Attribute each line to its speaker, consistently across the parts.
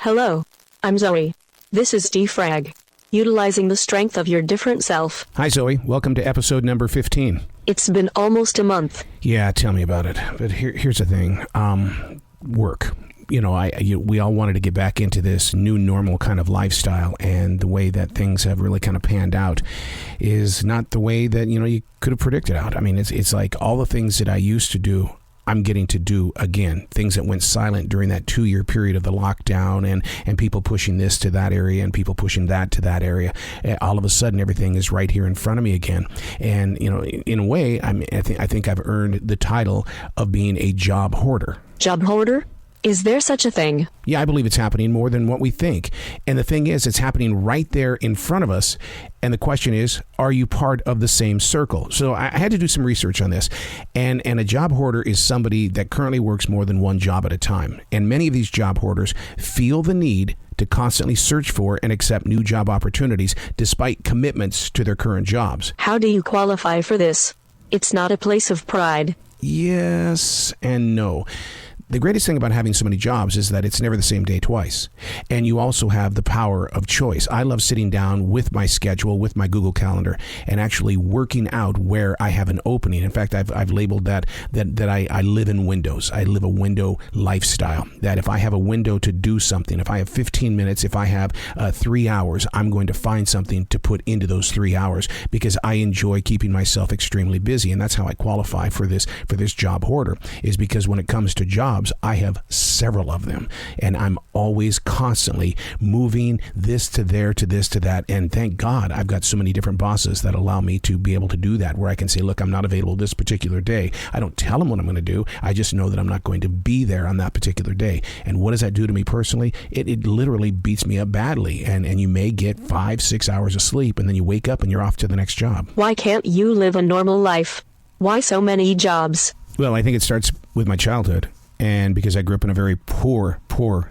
Speaker 1: Hello, I'm Zoe. This is Frag, utilizing the strength of your different self.
Speaker 2: Hi, Zoe. Welcome to episode number 15.
Speaker 1: It's been almost a month.
Speaker 2: Yeah, tell me about it. But here's the thing. Work. We all wanted to get back into this new normal kind of lifestyle, and the way that things have really kind of panned out is not the way that, you could have predicted out. I mean, it's like all the things that I used to do, I'm getting to do again. Things that went silent during that 2-year period of the lockdown and people pushing this to that area and people pushing that to that area. All of a sudden, everything is right here in front of me again. And, in a way, I think I've earned the title of being a job hoarder.
Speaker 1: Job hoarder? Is there such a thing?
Speaker 2: Yeah, I believe it's happening more than what we think. And the thing is, it's happening right there in front of us. And the question is, are you part of the same circle? So I had to do some research on this. And a job hoarder is somebody that currently works more than one job at a time. And many of these job hoarders feel the need to constantly search for and accept new job opportunities despite commitments to their current jobs.
Speaker 1: How do you qualify for this? It's not a place of pride.
Speaker 2: Yes and no. The greatest thing about having so many jobs is that it's never the same day twice. And you also have the power of choice. I love sitting down with my schedule, with my Google Calendar, and actually working out where I have an opening. In fact, I've labeled that I live in windows. I live a window lifestyle. That if I have a window to do something, if I have 15 minutes, if I have 3 hours, I'm going to find something to put into those 3 hours because I enjoy keeping myself extremely busy. And that's how I qualify for this job hoarder, is because when it comes to jobs, I have several of them, and I'm always constantly moving this to there, to this, to that. And thank God I've got so many different bosses that allow me to be able to do that, where I can say, look, I'm not available this particular day. I don't tell them what I'm going to do. I just know that I'm not going to be there on that particular day. And what does that do to me personally? It literally beats me up badly. And you may get 5-6 hours of sleep, and then you wake up and you're off to the next job.
Speaker 1: Why can't you live a normal life? Why so many jobs?
Speaker 2: Well, I think it starts with my childhood. And because I grew up in a very poor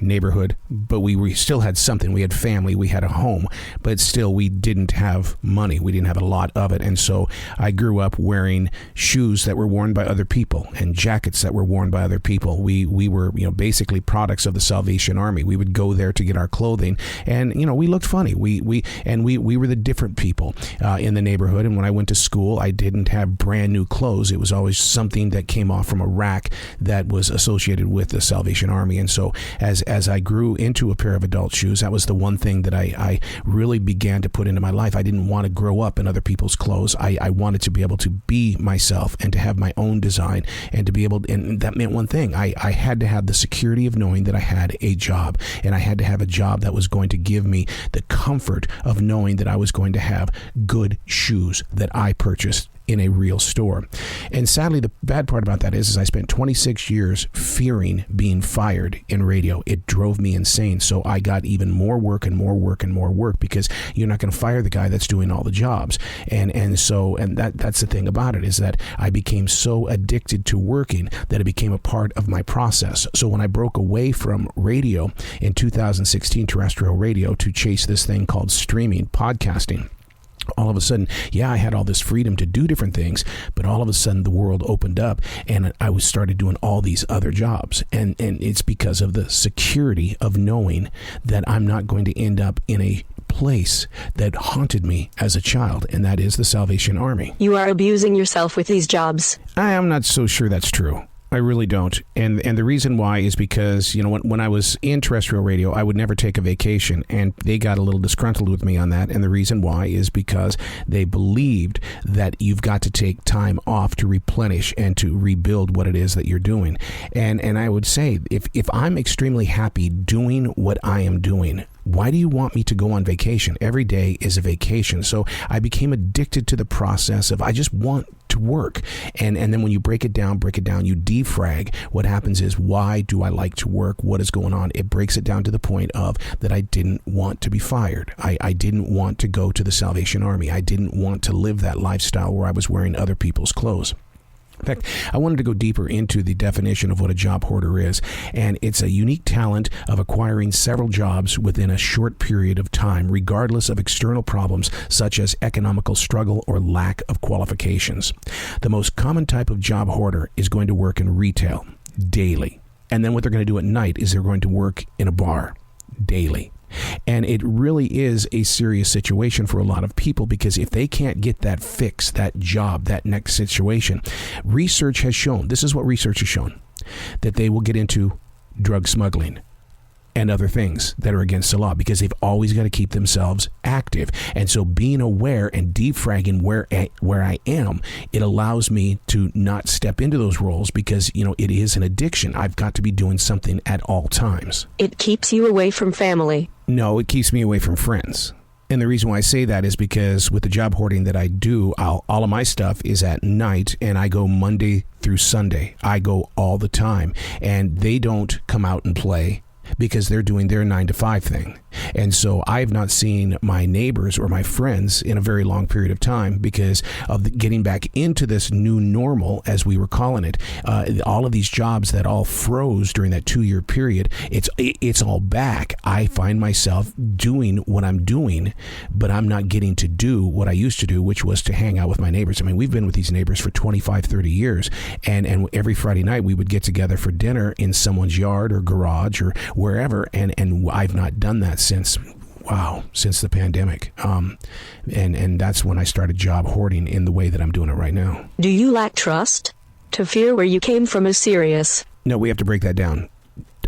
Speaker 2: neighborhood, but we still had something. We had family, we had a home, but still we didn't have money. We didn't have a lot of it. And so I grew up wearing shoes that were worn by other people and jackets that were worn by other people. We were, basically products of the Salvation Army. We would go there to get our clothing, and, we looked funny. We were the different people in the neighborhood. And when I went to school, I didn't have brand new clothes. It was always something that came off from a rack that was associated with the Salvation Army. And so as I grew into a pair of adult shoes, that was the one thing that I really began to put into my life. I didn't want to grow up in other people's clothes. I wanted to be able to be myself and to have my own design, and to be able, and that meant one thing. I had to have the security of knowing that I had a job, and I had to have a job that was going to give me the comfort of knowing that I was going to have good shoes that I purchased in a real store. And sadly, the bad part about that is I spent 26 years fearing being fired in radio. It drove me insane. So I got even more work and more work and more work, because you're not going to fire the guy that's doing all the jobs. And that's the thing about it, is that I became so addicted to working that it became a part of my process. So when I broke away from radio in 2016, terrestrial radio, to chase this thing called streaming, podcasting, all of a sudden, I had all this freedom to do different things, but all of a sudden the world opened up and I started doing all these other jobs. And it's because of the security of knowing that I'm not going to end up in a place that haunted me as a child, and that is the Salvation Army.
Speaker 1: You are abusing yourself with these jobs.
Speaker 2: I am not so sure that's true. I really don't. And the reason why is because, when I was in terrestrial radio, I would never take a vacation, and they got a little disgruntled with me on that. And the reason why is because they believed that you've got to take time off to replenish and to rebuild what it is that you're doing. And I would say, if I'm extremely happy doing what I am doing, why do you want me to go on vacation? Every day is a vacation. So I became addicted to the process of, I just want to work. And then when you break it down, you defrag. What happens is, why do I like to work? What is going on? It breaks it down to the point of that I didn't want to be fired. I didn't want to go to the Salvation Army. I didn't want to live that lifestyle where I was wearing other people's clothes. In fact, I wanted to go deeper into the definition of what a job hoarder is, and it's a unique talent of acquiring several jobs within a short period of time, regardless of external problems such as economical struggle or lack of qualifications. The most common type of job hoarder is going to work in retail daily, and then what they're going to do at night is they're going to work in a bar daily. And it really is a serious situation for a lot of people, because if they can't get that fix, that job, that next situation, research has shown, this is what research has shown, that they will get into drug smuggling and other things that are against the law, because they've always got to keep themselves active. And so being aware and defragging where I am, it allows me to not step into those roles, because, it is an addiction. I've got to be doing something at all times.
Speaker 1: It keeps you away from family.
Speaker 2: No, it keeps me away from friends. And the reason why I say that is because with the job hoarding that I do, all of my stuff is at night, and I go Monday through Sunday. I go all the time, and they don't come out and play, because they're doing their 9-to-5 thing. And so I've not seen my neighbors or my friends in a very long period of time because of getting back into this new normal, as we were calling it. All of these jobs that all froze during that 2-year period, it's all back. I find myself doing what I'm doing, but I'm not getting to do what I used to do, which was to hang out with my neighbors. I mean, we've been with these neighbors for 25, 30 years, and every Friday night we would get together for dinner in someone's yard or garage or wherever, and I've not done that since the pandemic. And that's when I started job hoarding in the way that I'm doing it right now.
Speaker 1: Do you lack trust? To fear where you came from is serious.
Speaker 2: No, we have to break that down.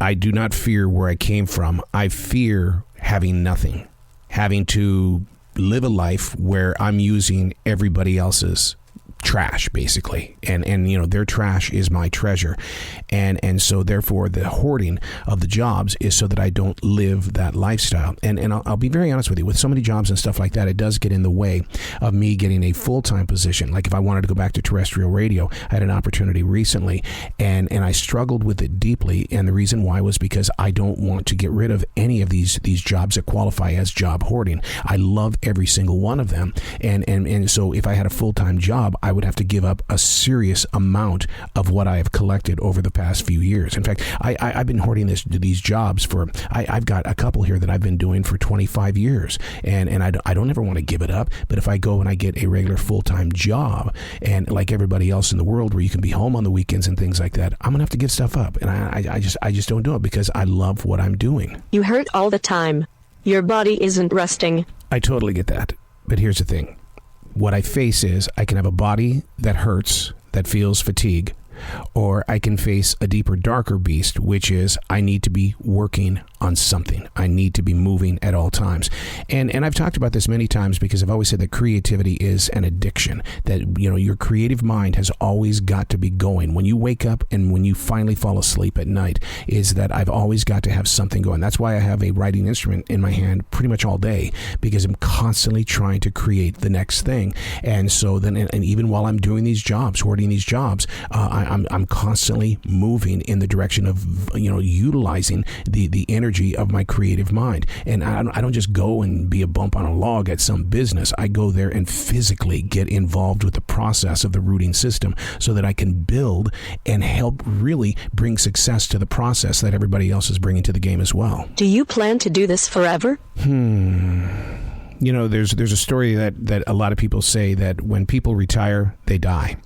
Speaker 2: I do not fear where I came from. I fear having nothing, having to live a life where I'm using everybody else's trash, basically, and their trash is my treasure, and so therefore the hoarding of the jobs is so that I don't live that lifestyle. And I'll be very honest with you, with so many jobs and stuff like that, it does get in the way of me getting a full-time position. Like if I wanted to go back to terrestrial radio, I had an opportunity recently, and I struggled with it deeply, and the reason why was because I don't want to get rid of any of these jobs that qualify as job hoarding. I love every single one of them, and so if I had a full-time job, I would have to give up a serious amount of what I have collected over the past few years. In fact, I've been hoarding these jobs for, I've got a couple here that I've been doing for 25 years, and I don't ever want to give it up. But if I go and I get a regular full-time job, and like everybody else in the world where you can be home on the weekends and things like that, I'm gonna have to give stuff up, and I just don't do it because I love what I'm doing.
Speaker 1: You hurt all the time. Your body isn't resting.
Speaker 2: I totally get that, but here's the thing. What I face is I can have a body that hurts, that feels fatigue, or I can face a deeper, darker beast, which is I need to be working on something. I need to be moving at all times. And I've talked about this many times because I've always said that creativity is an addiction, that, your creative mind has always got to be going. When you wake up and when you finally fall asleep at night, is that I've always got to have something going. That's why I have a writing instrument in my hand pretty much all day, because I'm constantly trying to create the next thing. And so then, and even while I'm doing these jobs, hoarding these jobs, I'm constantly moving in the direction of, utilizing the energy of my creative mind. And I don't just go and be a bump on a log at some business. I go there and physically get involved with the process of the rooting system so that I can build and help really bring success to the process that everybody else is bringing to the game as well.
Speaker 1: Do you plan to do this forever?
Speaker 2: There's a story that a lot of people say that when people retire, they die.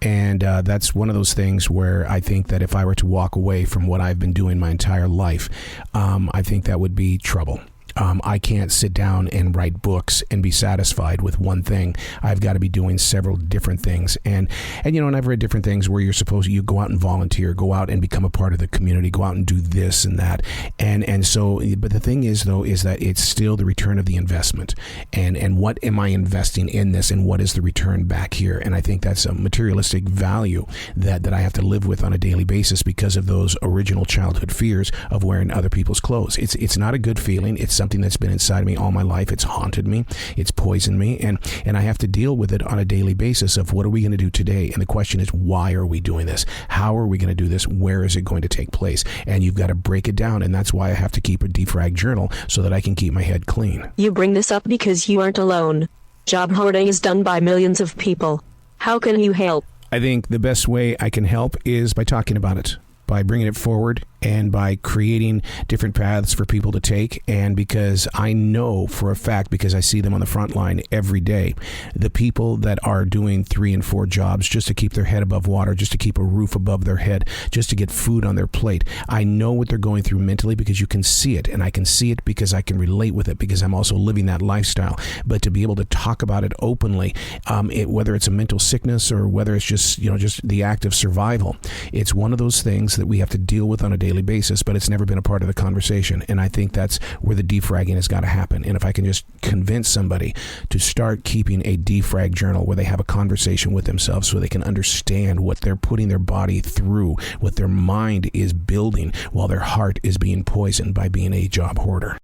Speaker 2: And that's one of those things where I think that if I were to walk away from what I've been doing my entire life, I think that would be trouble. I can't sit down and write books and be satisfied with one thing. I've got to be doing several different things. And I've read different things where you go out and volunteer, go out and become a part of the community, go out and do this and that. And so, but the thing is, though, is that it's still the return of the investment. And what am I investing in this, and what is the return back here? And I think that's a materialistic value that I have to live with on a daily basis because of those original childhood fears of wearing other people's clothes. It's not a good feeling. It's something that's been inside me all my life. It's haunted me. It's poisoned me. And I have to deal with it on a daily basis of what are we going to do today? And the question is, why are we doing this? How are we going to do this? Where is it going to take place? And you've got to break it down. And that's why I have to keep a defrag journal so that I can keep my head clean.
Speaker 1: You bring this up because you aren't alone. Job hoarding is done by millions of people. How can you help?
Speaker 2: I think the best way I can help is by talking about it, by bringing it forward and by creating different paths for people to take. And because I know for a fact, because I see them on the front line every day, the people that are doing 3 and 4 jobs just to keep their head above water, just to keep a roof above their head, just to get food on their plate. I know what they're going through mentally because you can see it, and I can see it because I can relate with it because I'm also living that lifestyle. But to be able to talk about it openly, whether it's a mental sickness or whether it's just the act of survival, it's one of those things that we have to deal with on a daily basis, but it's never been a part of the conversation. And I think that's where the defragging has got to happen. And if I can just convince somebody to start keeping a defrag journal where they have a conversation with themselves so they can understand what they're putting their body through, what their mind is building while their heart is being poisoned by being a job hoarder.